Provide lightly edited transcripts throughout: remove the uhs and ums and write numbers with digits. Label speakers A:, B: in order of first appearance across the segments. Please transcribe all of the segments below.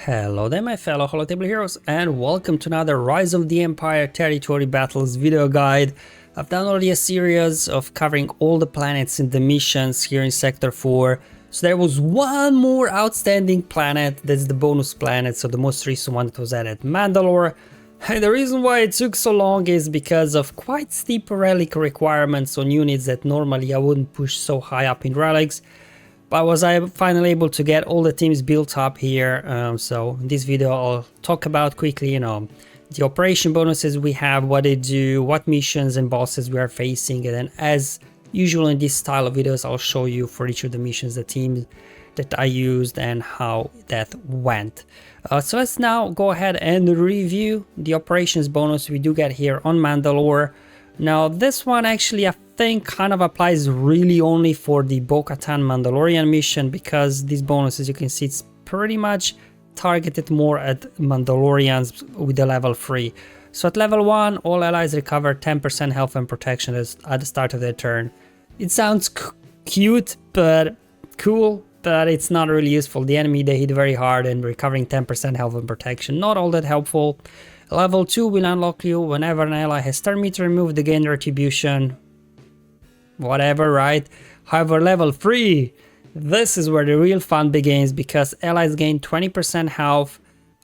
A: Hello there my fellow Holotable heroes, and welcome to another Rise of the Empire Territory Battles video guide. I've done already a series of covering all the planets in the missions here in Sector 4. So there was one more outstanding planet, that's the bonus planet, so the most recent one that was added, Mandalore. And the reason why it took so long is because of quite steep relic requirements on units that normally I wouldn't push so high up in relics. But was I finally able to get all the teams built up here, so in this video I'll talk about quickly, the operation bonuses we have, what they do, what missions and bosses we are facing, and then as usual in this style of videos I'll show you for each of the missions the teams that I used and how that went. So let's now go ahead and review the operations bonus we do get here on Mandalore. Now this one actually I think kind of applies really only for the Bo-Katan Mandalorian mission, because this bonus, as you can see, it's pretty much targeted more at Mandalorians with the level 3. So at level 1 all allies recover 10% health and protection at the start of their turn. It sounds cute but cool, but it's not really useful. The enemy, they hit very hard, and recovering 10% health and protection, not all that helpful. Level 2 will unlock you whenever an ally has turn meter removed, they gain retribution. Whatever, right? However, level 3, this is where the real fun begins, because allies gain 20% health,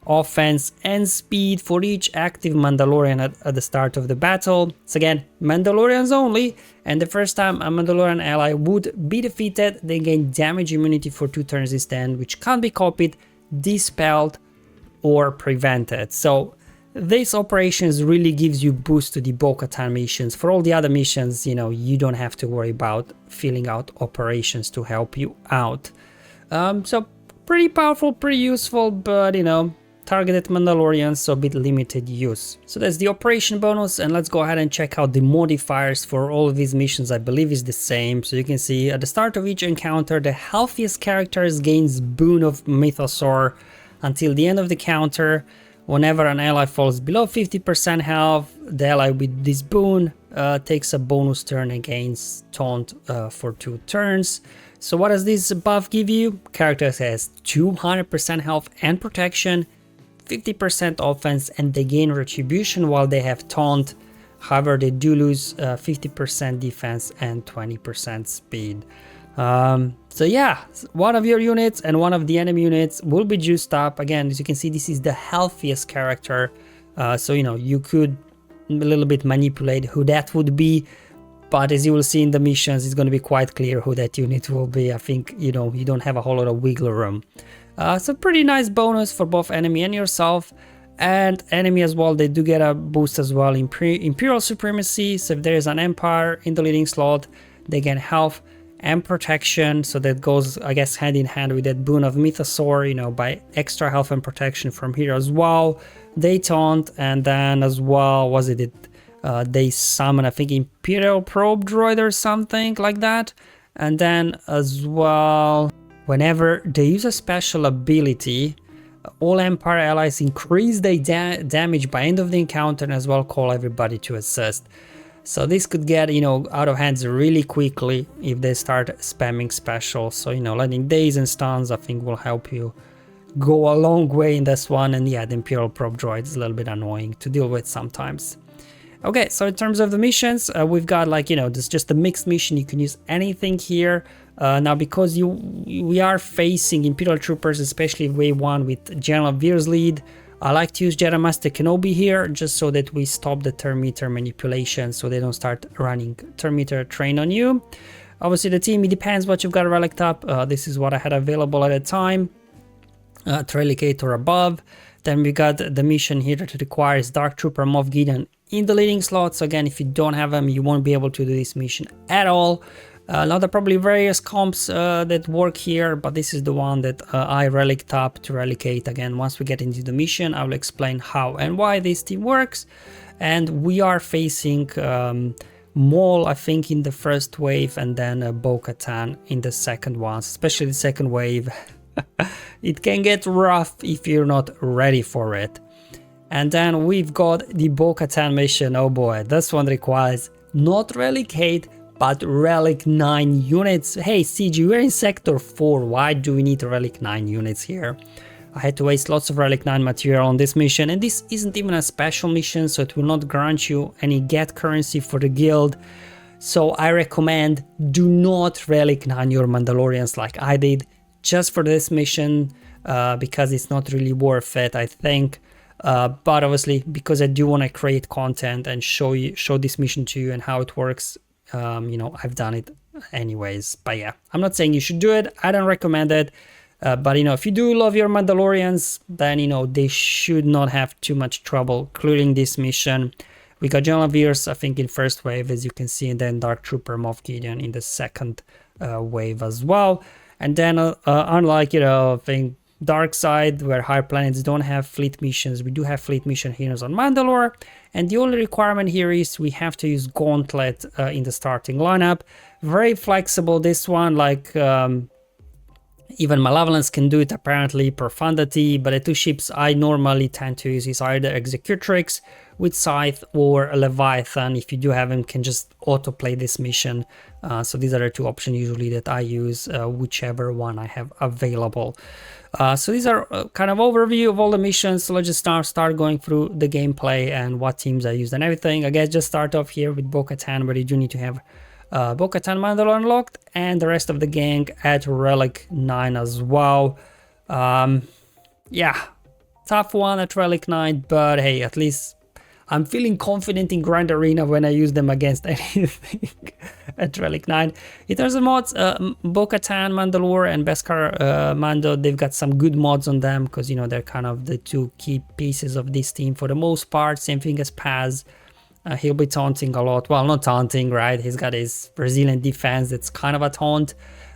A: offense and speed for each active Mandalorian at the start of the battle. So again, Mandalorians only, and the first time a Mandalorian ally would be defeated, they gain damage immunity for 2 turns instead, which can't be copied, dispelled or prevented. So this operations really gives you boost to the Bo-Katan missions. For all the other missions, you don't have to worry about filling out operations to help you out. So pretty powerful, pretty useful, but targeted Mandalorians, so a bit limited use. So that's the operation bonus, and let's go ahead and check out the modifiers for all of these missions. I believe is the same. So you can see at the start of each encounter, the healthiest characters gains boon of Mythosaur until the end of the counter. Whenever an ally falls below 50% health, the ally with this boon takes a bonus turn and gains taunt for 2 turns. So what does this buff give you? Character has 200% health and protection, 50% offense, and they gain retribution while they have taunt. However, they do lose 50% defense and 20% speed. So yeah, one of your units and one of the enemy units will be juiced up. Again, as you can see, this is the healthiest character, so you could a little bit manipulate who that would be, but as you will see in the missions, it's going to be quite clear who that unit will be. I think you don't have a whole lot of wiggle room. So pretty nice bonus for both enemy and yourself. And enemy as well, they do get a boost as well in Imperial Supremacy. So if there is an Empire in the leading slot, they gain health and protection, so that goes, I guess, hand in hand with that boon of Mythosaur, by extra health and protection from here as well. They taunt, and then as well, they summon, I think, Imperial Probe Droid or something like that. And then as well, whenever they use a special ability, all Empire allies increase their damage by end of the encounter, and as well call everybody to assist. So this could get, out of hands really quickly if they start spamming specials. So, letting days and stuns, I think, will help you go a long way in this one. And yeah, the Imperial Probe Droid is a little bit annoying to deal with sometimes. Okay, so in terms of the missions, we've got this just a mixed mission. You can use anything here. Now, because we are facing Imperial Troopers, especially Wave 1 with General Veer's lead, I like to use Jedi Master Kenobi here, just so that we stop the turn meter manipulation, so they don't start running turn meter train on you. Obviously the team, it depends what you've got relic up. This is what I had available at the time, Relicate or above. Then we got the mission here that requires Dark Trooper Moff Gideon in the leading slot. So again, if you don't have them, you won't be able to do this mission at all. Now there are probably various comps that work here, but this is the one that I relicked up to Relicate. Again, once we get into the mission, I will explain how and why this team works. And we are facing Maul, I think, in the first wave, and then Bo-Katan in the second one, especially the second wave. It can get rough if you're not ready for it. And then we've got the Bo-Katan mission. Oh boy, this one requires not Relicate, but Relic 9 units. Hey CG, we're in Sector 4, why do we need Relic 9 units here? I had to waste lots of Relic 9 material on this mission, and this isn't even a special mission, so it will not grant you any get currency for the guild. So I recommend do not Relic 9 your Mandalorians like I did just for this mission, because it's not really worth it, I think. But obviously, because I do want to create content and show this mission to you and how it works, you know, I've done it anyways. But yeah, I'm not saying you should do it. I don't recommend it. But you know, if you do love your Mandalorians, then you know they should not have too much trouble clearing this mission. We got General Veers, I think, in first wave, as you can see, and then Dark Trooper Moff Gideon in the second wave as well. And then unlike, you know, I think Dark Side, where higher planets don't have fleet missions, we do have fleet mission heroes on Mandalore, and the only requirement here is we have to use Gauntlet in the starting lineup. Very flexible, this one, like even Malevolence can do it apparently, Profundity, but the two ships I normally tend to use is either Executrix with Scythe or Leviathan. If you do have him, can just autoplay this mission. So these are the two options usually that I use, whichever one I have available. So these are kind of overview of all the missions. So let's just start going through the gameplay and what teams I used and everything. I guess just start off here with Bo-Katan, where you do need to have Bo-Katan Mandalore unlocked and the rest of the gang at Relic 9 as well. Yeah, tough one at Relic 9, but hey, at least I'm feeling confident in Grand Arena when I use them against anything at Relic 9. In terms of mods, Bo-Katan Mandalore and Beskar Mando, they've got some good mods on them because, you know, they're kind of the two key pieces of this team for the most part. Same thing as Paz. He'll be taunting a lot. Well, not taunting, right? He's got his resilient defense that's kind of a taunt.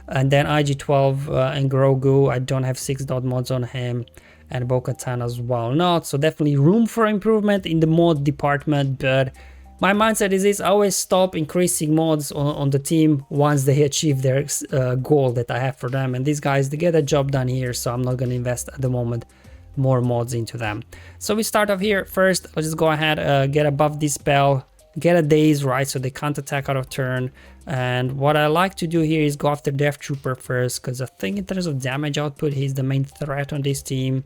A: And then IG-12 and Grogu, I don't have 6 dot mods on him. And Bo-Katan as well not. So definitely room for improvement in the mod department. But my mindset is this: I always stop increasing mods on the team once they achieve their goal that I have for them. And these guys, they get a job done here. So I'm not going to invest at the moment more mods into them. So we start off here first. Let's just go ahead, get above this spell, get a daze, right, so they can't attack out of turn. And what I like to do here is go after Death Trooper first, because I think in terms of damage output, he's the main threat on this team.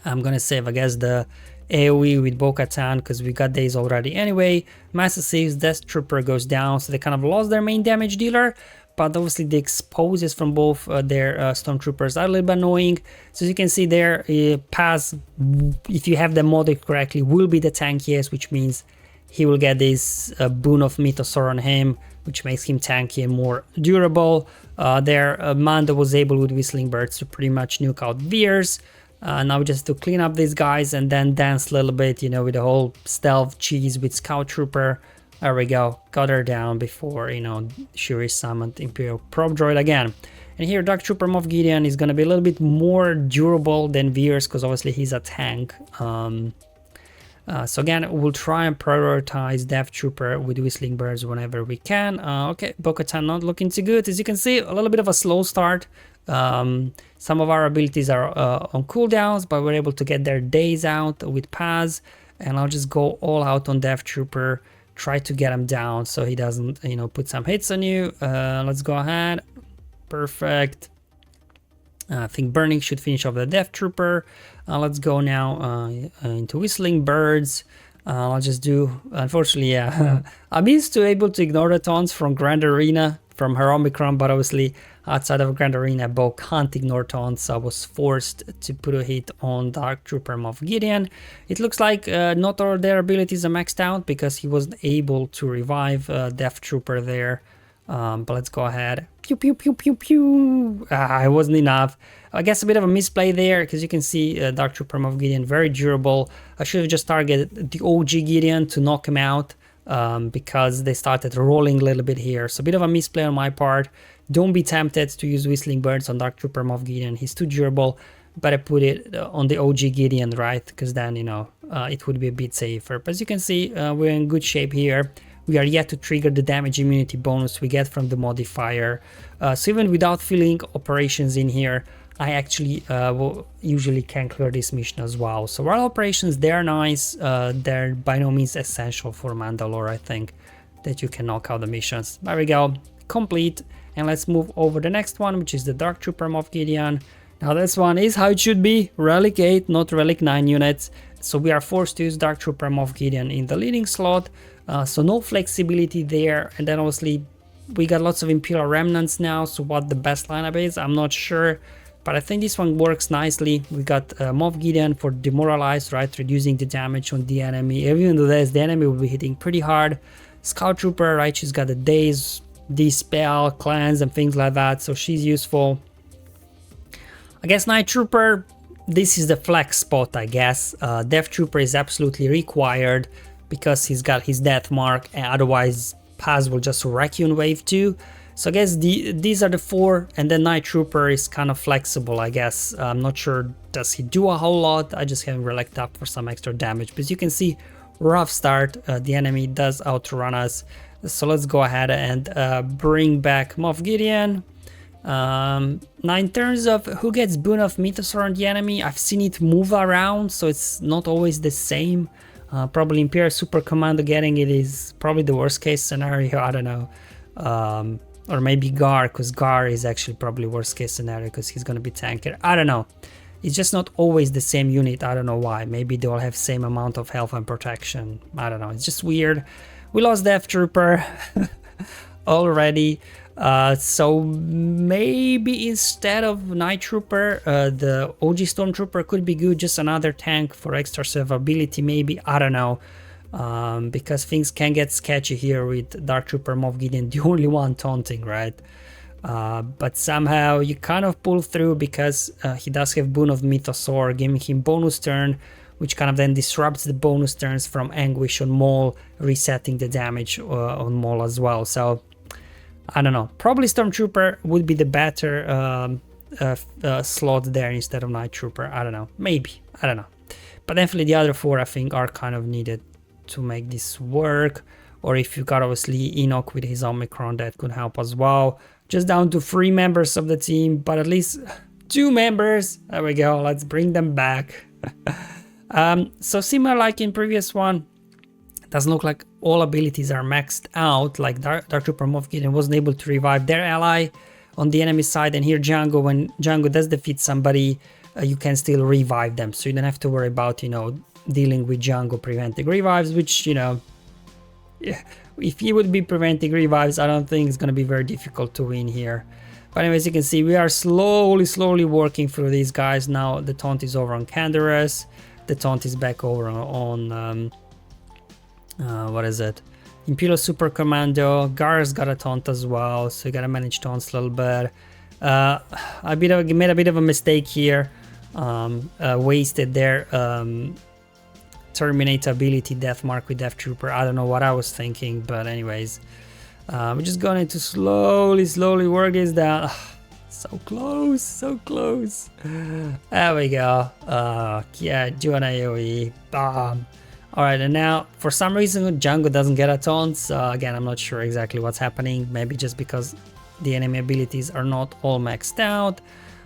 A: I'm gonna save, I guess, the AoE with Bo-Katan because we got daze already anyway. Master 6, Death Trooper goes down, so they kind of lost their main damage dealer. But obviously the exposes from both their Stormtroopers are a little bit annoying. So as you can see there, Paz, if you have them modded correctly, will be the tankiest, which means he will get this boon of Mythosaur on him, which makes him tanky and more durable. Mando was able with Whistling Birds to pretty much nuke out Veers. Now just to clean up these guys and then dance a little bit, you know, with the whole stealth cheese with Scout Trooper. There we go, got her down before, you know, she resummoned Imperial Probe Droid again. And here Dark Trooper Moff Gideon is going to be a little bit more durable than Veers because obviously he's a tank. So again, we'll try and prioritize Death Trooper with Whistling Birds whenever we can. Okay, Bo-Katan not looking too good. As you can see, a little bit of a slow start. Some of our abilities are on cooldowns, but we're able to get their days out with Paz. And I'll just go all out on Death Trooper. Try to get him down so he doesn't, you know, put some hits on you. Let's go ahead. Perfect. I think Burning should finish off the Death Trooper. Let's go now into Whistling Birds. I'll just do, unfortunately, yeah. I'm used to able to ignore the taunts from Grand Arena, from her Omicron, but obviously outside of Grand Arena, Bo can't ignore taunts, so I was forced to put a hit on Dark Trooper Moff Gideon. It looks like not all their abilities are maxed out because he wasn't able to revive Death Trooper there. But let's go ahead. Pew, pew, pew, pew, pew. It wasn't enough. I guess a bit of a misplay there because you can see Dark Trooper Moff Gideon very durable. I should have just targeted the OG Gideon to knock him out because they started rolling a little bit here. So a bit of a misplay on my part. Don't be tempted to use Whistling Birds on Dark Trooper Moff Gideon. He's too durable. But I put it on the OG Gideon, right? Because then, you know, it would be a bit safer. But as you can see, we're in good shape here. We are yet to trigger the damage immunity bonus we get from the modifier. So even without filling operations in here, I actually usually can clear this mission as well. So while operations, they're nice, they're by no means essential for Mandalore, I think, that you can knock out the missions. There we go, complete. And let's move over the next one, which is the Dark Trooper Moff Gideon. Now this one is how it should be, Relic 8, not Relic 9 units. So we are forced to use Dark Trooper Moff Gideon in the leading slot, so no flexibility there. And then obviously we got lots of Imperial Remnants now, so what the best lineup is, I'm not sure. But I think this one works nicely. We got Moff Gideon for Demoralized, right, reducing the damage on the enemy. Even though the enemy will be hitting pretty hard. Scout Trooper, right, she's got the Daze, Dispel, Cleanse and things like that, so she's useful. I guess Night Trooper, this is the flex spot, I guess. Death Trooper is absolutely required because he's got his death mark, and otherwise Paz will just wreck you in wave 2. So I guess these are the 4, and then Night Trooper is kind of flexible, I guess. I'm not sure, does he do a whole lot? I just have him Relic up for some extra damage. But as you can see, rough start, the enemy does outrun us. So let's go ahead and bring back Moff Gideon. Now in terms of who gets Boon of Mythosaur on the enemy, I've seen it move around, so it's not always the same. Probably Imperial Super Commando getting it is probably the worst case scenario, I don't know. Or maybe Gar, because Gar is actually probably worst case scenario because he's gonna be tanker. I don't know. It's just not always the same unit, I don't know why. Maybe they all have same amount of health and protection. I don't know, it's just weird. We lost Death Trooper already. So maybe instead of Night Trooper, the OG Stormtrooper could be good, just another tank for extra survivability maybe, I don't know. Because things can get sketchy here with Dark Trooper Moff Gideon, the only one taunting, right? But somehow you kind of pull through because he does have Boon of Mythosaur, giving him bonus turn, which kind of then disrupts the bonus turns from Anguish on Maul, resetting the damage on Maul as well. So I don't know, probably Stormtrooper would be the better slot there instead of Night Trooper. I don't know, maybe, I don't know. But definitely the other 4 I think are kind of needed to make this work. Or if you got obviously Enoch with his Omicron, that could help as well. Just down to 3 members of the team, but at least 2 members. There we go, let's bring them back. So similar like in previous one, doesn't look like all abilities are maxed out. Like Dark Trooper Moff Gideon wasn't able to revive their ally on the enemy side, and here Django, when Django does defeat somebody, you can still revive them, so you don't have to worry about, you know, dealing with Django preventing revives, which, you know, if he would be preventing revives, I don't think it's going to be very difficult to win here. But anyways, you can see we are slowly working through these guys. Now the taunt is over on Canderous, the taunt is back over on what is it, Imperial Super Commando. Gar's got a taunt as well, so you gotta manage taunts a little bit. I made a bit of a mistake here, wasted their Terminate ability Death Mark with Death Trooper. I don't know what I was thinking, but anyways, we're just going to slowly work this down. So close. There we go. Yeah, do an AoE. Bam. Alright, and now for some reason Django doesn't get a taunt, so again I'm not sure exactly what's happening, maybe just because the enemy abilities are not all maxed out.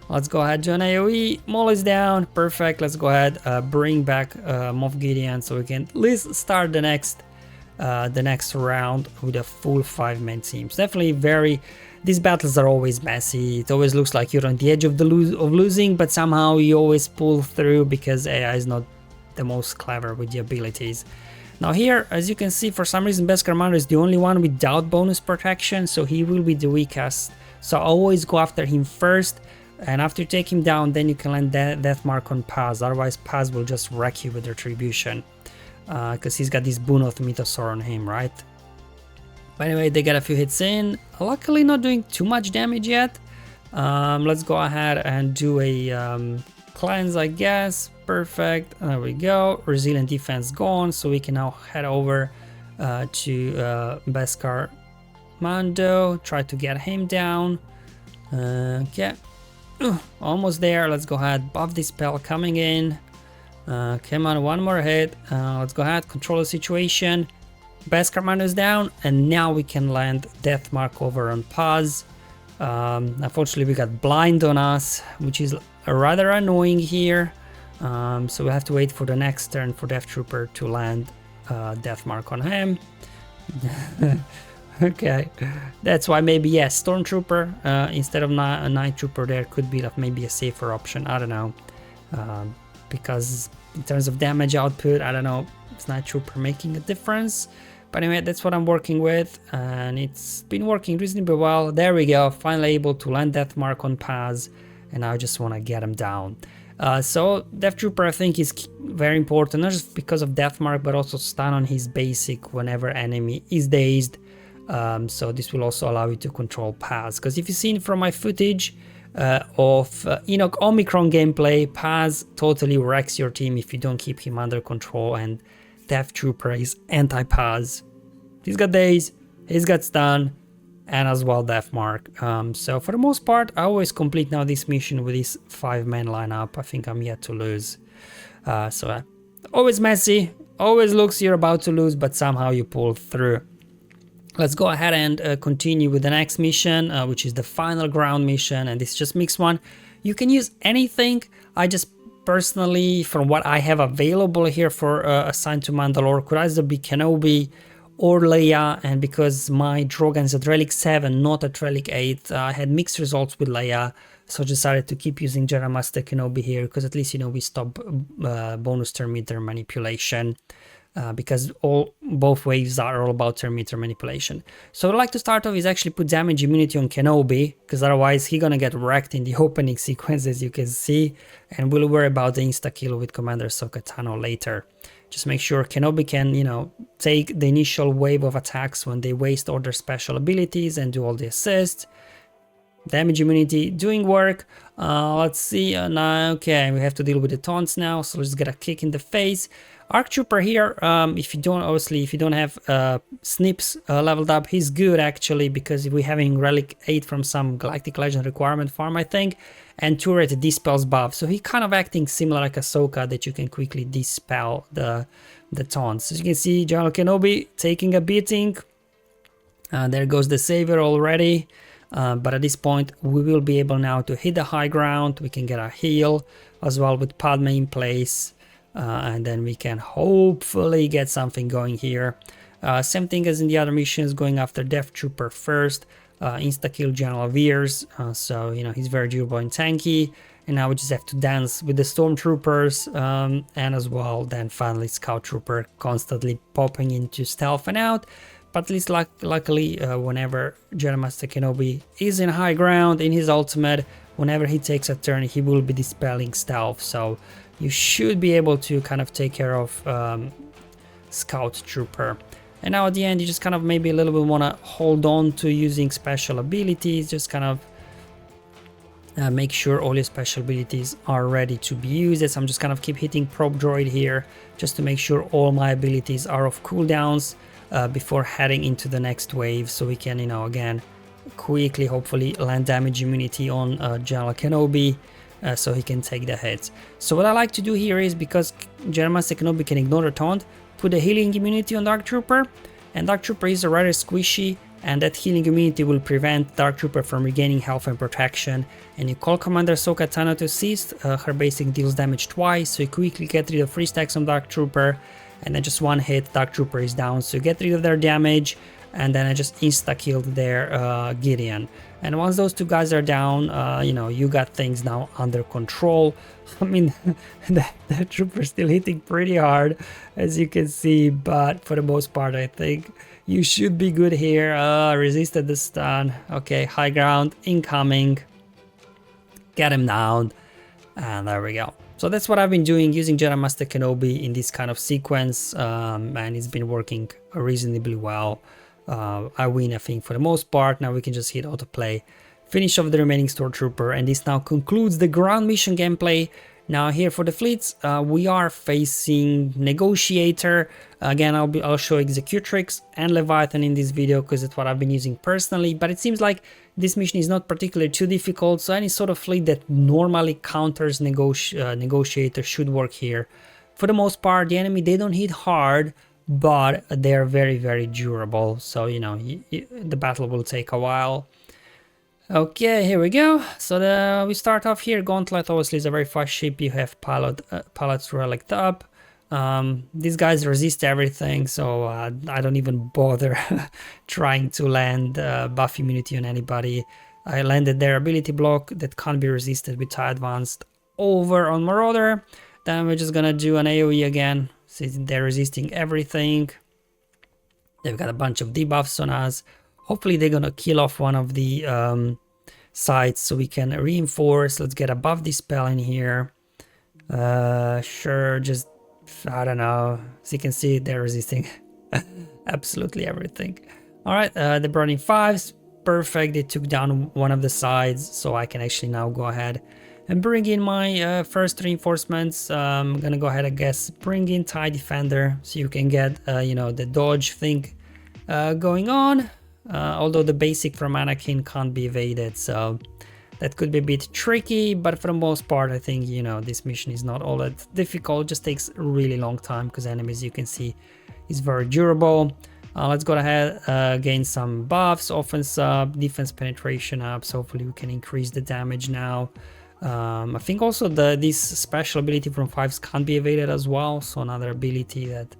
A: Let's go ahead, do an AoE, Maul is down, perfect. Let's go ahead, bring back Moff Gideon so we can at least start the next round with a full 5-man team. So definitely these battles are always messy, it always looks like you're on the edge of losing, but somehow you always pull through because AI is not the most clever with the abilities. Now here, as you can see, for some reason Beskar Commander is the only one without bonus protection, so he will be the weakest. So always go after him first, and after you take him down, then you can land Death Mark on Paz, otherwise Paz will just wreck you with Retribution, because he's got this Boon of Mythosaur on him, right? But anyway, they get a few hits in, luckily not doing too much damage yet. Let's go ahead and do a cleanse, I guess. Perfect, there we go. Resilient defense gone, so we can now head over to Beskar Mando, try to get him down. Okay, almost there. Let's go ahead, buff this spell coming in. Come on, one more hit. Let's go ahead, control the situation. Beskar Mando is down, and now we can land Death Mark over on Paz. Unfortunately, we got blind on us, which is rather annoying here. So we have to wait for the next turn for Death Trooper to land Death Mark on him. Okay, that's why maybe yes, Stormtrooper instead of a Night Trooper there could be like maybe a safer option. I don't know, because in terms of damage output, I don't know, it's Night Trooper making a difference. But anyway, that's what I'm working with, and it's been working reasonably well. There we go, finally able to land Death Mark on Paz, and I just want to get him down. So Death Trooper I think is very important, not just because of Death Mark, but also stun on his basic whenever enemy is dazed. So this will also allow you to control Paz, because if you've seen from my footage of Enoch Omicron gameplay, Paz totally wrecks your team if you don't keep him under control, and Death Trooper is anti-Paz. He's got daze, he's got stun, and as well Death Mark. So for the most part, I always complete now this mission with this 5-man lineup. I think I'm yet to lose. Always messy, always looks you're about to lose, but somehow you pull through. Let's go ahead and continue with the next mission, which is the final ground mission, and this is just mix one. You can use anything. I just personally, from what I have available here for assigned to Mandalore, could either be Kenobi or Leia, and because my Drogon is at Relic 7, not at Relic 8, I had mixed results with Leia, so I decided to keep using Jedi Master Kenobi here, because at least, you know, we stop bonus turn meter manipulation. Because both waves are all about turn meter manipulation. So what I'd like to start off is actually put damage immunity on Kenobi, because otherwise he's gonna get wrecked in the opening sequence, as you can see, and we'll worry about the insta-kill with Commander Ahsoka Tano later. Just make sure Kenobi can, you know, take the initial wave of attacks when they waste all their special abilities and do all the assists. Damage immunity doing work. Let's see, now, okay, we have to deal with the taunts now, so let's get a kick in the face. Arc Trooper here, if you don't have Snips leveled up, he's good actually, because we're having Relic 8 from some Galactic Legend requirement farm, I think, and Turret dispels buff, so he kind of acting similar like Ahsoka, that you can quickly dispel the taunts. As you can see, General Kenobi taking a beating. There goes the Savior already, but at this point we will be able now to hit the high ground. We can get a heal as well with Padme in place. And then we can hopefully get something going here. Same thing as in the other missions, going after Death Trooper first, insta-kill General Veers, so you know he's very durable and tanky, and now we just have to dance with the Stormtroopers, and as well then finally Scout Trooper constantly popping into stealth and out. But at least luckily whenever Jedi Master Kenobi is in high ground in his ultimate, whenever he takes a turn he will be dispelling stealth, so you should be able to kind of take care of Scout Trooper. And now at the end you just kind of maybe a little bit want to hold on to using special abilities, just kind of make sure all your special abilities are ready to be used. So I'm just kind of keep hitting Probe Droid here just to make sure all my abilities are off cooldowns before heading into the next wave, so we can, you know, again quickly hopefully land damage immunity on General Kenobi. So he can take the hits. So what I like to do here is, because Jedi Master Kenobi can ignore the taunt, put a healing immunity on Dark Trooper, and Dark Trooper is rather squishy, and that healing immunity will prevent Dark Trooper from regaining health and protection. And you call Commander Ahsoka Tano to assist, her basic deals damage twice, so you quickly get rid of 3 stacks on Dark Trooper, and then just one hit, Dark Trooper is down, so you get rid of their damage, and then I just insta-killed their Gideon. And once those two guys are down, you know, you got things now under control. I mean, the Trooper's still hitting pretty hard, as you can see, but for the most part, I think you should be good here. Resisted the stun. Okay, high ground, incoming. Get him down, and there we go. So that's what I've been doing, using Jedi Master Kenobi in this kind of sequence, and it's been working reasonably well. I win, I think, for the most part. Now we can just hit autoplay, finish off the remaining Stormtrooper, and this now concludes the ground mission gameplay. Now here for the fleets, we are facing Negotiator. Again, I'll show Executrix and Leviathan in this video, because it's what I've been using personally, but it seems like this mission is not particularly too difficult, so any sort of fleet that normally counters Negotiator should work here. For the most part, the enemy, they don't hit hard, but they're very, very durable, so you know the battle will take a while. Okay, here we go. So we start off here. Gauntlet obviously is a very fast ship. You have pilots relic up. These guys resist everything, so I don't even bother trying to land buff immunity on anybody. I landed their ability block that can't be resisted with TIE Advanced over on Marauder. Then we're just gonna do an AoE again, since they're resisting everything. They've got a bunch of debuffs on us. Hopefully they're gonna kill off one of the sites so we can reinforce. Let's get above this spell in here. Sure, just, I don't know. As you can see, they're resisting absolutely everything. All right, they brought in 5s. Perfect. They took down one of the sides, so I can actually now go ahead and bring in my first reinforcements. I'm gonna go ahead, I guess, bring in TIE Defender so you can get, you know, the dodge thing going on. Although the basic from Anakin can't be evaded, so that could be a bit tricky, but for the most part, I think, you know, this mission is not all that difficult. It just takes a really long time because enemies, you can see, is very durable. Let's go ahead, gain some buffs, offense up, defense penetration up, so hopefully we can increase the damage now. I think also this special ability from 5s can't be evaded as well, so another ability that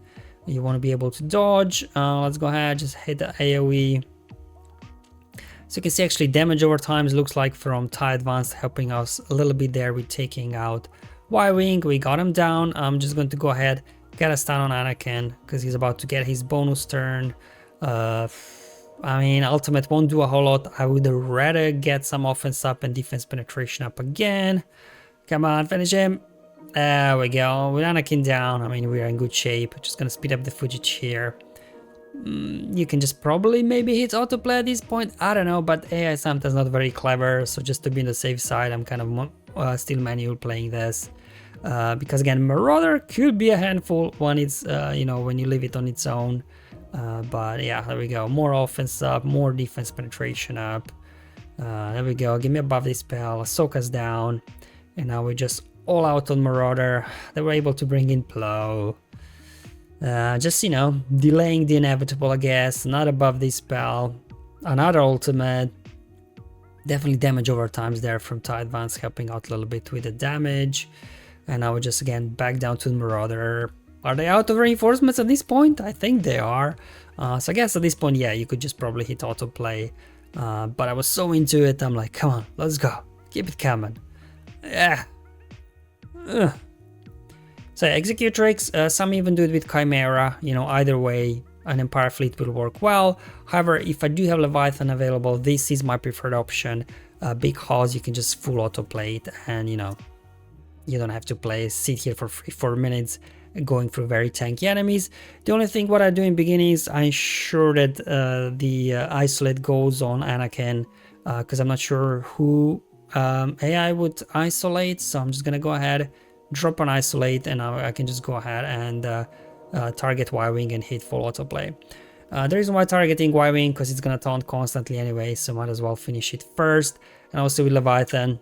A: you want to be able to dodge. Let's go ahead, just hit the AoE. So you can see actually damage over times looks like from TIE Advanced helping us a little bit there with taking out Y-Wing. We got him down. I'm just going to go ahead, get a stun on Anakin because he's about to get his bonus turn. I mean, ultimate won't do a whole lot. I would rather get some offense up and defense penetration up again. Come on, finish him. There we go. With Anakin down, I mean, we're in good shape. Just gonna speed up the footage here. You can just probably maybe hit autoplay at this point. I don't know, but AI sometimes not very clever. So just to be on the safe side, I'm kind of still manual playing this. Because again, Marauder could be a handful when it's, you know, when you leave it on its own. But yeah, there we go. More offense up, more defense penetration up. There we go. Give me above this spell. Ahsoka's down. And now we're just all out on Marauder. They were able to bring in Plow. Just, you know, delaying the inevitable, I guess. Not above this spell. Another ultimate. Definitely damage over times there from TIE Advance, helping out a little bit with the damage. And now we're just again back down to the Marauder. Are they out of reinforcements at this point? I think they are. So I guess at this point, yeah, you could just probably hit autoplay. But I was so into it, I'm like, come on, let's go. Keep it coming. Yeah. So Executrix, some even do it with Chimera. You know, either way, an Empire fleet will work well. However, if I do have Leviathan available, this is my preferred option because you can just full autoplay it and, you know, you don't have to sit here for 4 minutes going through very tanky enemies. The only thing what I do in beginning is I ensure that the isolate goes on Anakin because I'm not sure who AI would isolate, so I'm just gonna go ahead, drop an isolate, and now I can just go ahead and target Y-Wing and hit full autoplay. The reason why targeting Y-Wing, because it's gonna taunt constantly anyway, so might as well finish it first. And also with Leviathan,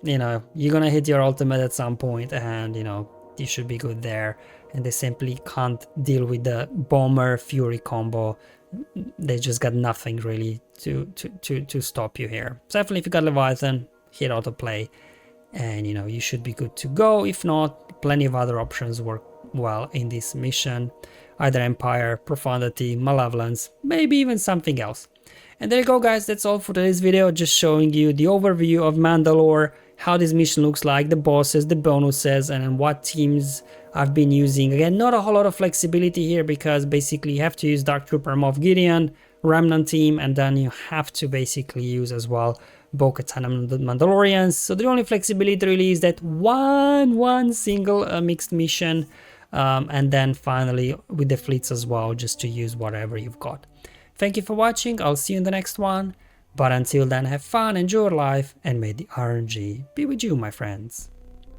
A: you know, you're gonna hit your ultimate at some point, and you know, you should be good there. And they simply can't deal with the Bomber Fury combo. They just got nothing really to stop you here. So definitely if you got Leviathan, hit autoplay, and you know, you should be good to go. If not, plenty of other options work well in this mission. Either Empire, Profundity, Malevolence, maybe even something else. And there you go, guys, that's all for today's video, just showing you the overview of Mandalore, how this mission looks like, the bosses, the bonuses, and what teams I've been using. Again, not a whole lot of flexibility here because basically you have to use Dark Trooper, Moff Gideon, Remnant team, and then you have to basically use as well Bo-Katan and Mandalorians. So the only flexibility really is that one single mixed mission, and then finally with the fleets as well, just to use whatever you've got. Thank you for watching, I'll see you in the next one, but until then, have fun, enjoy your life, and may the RNG be with you, my friends.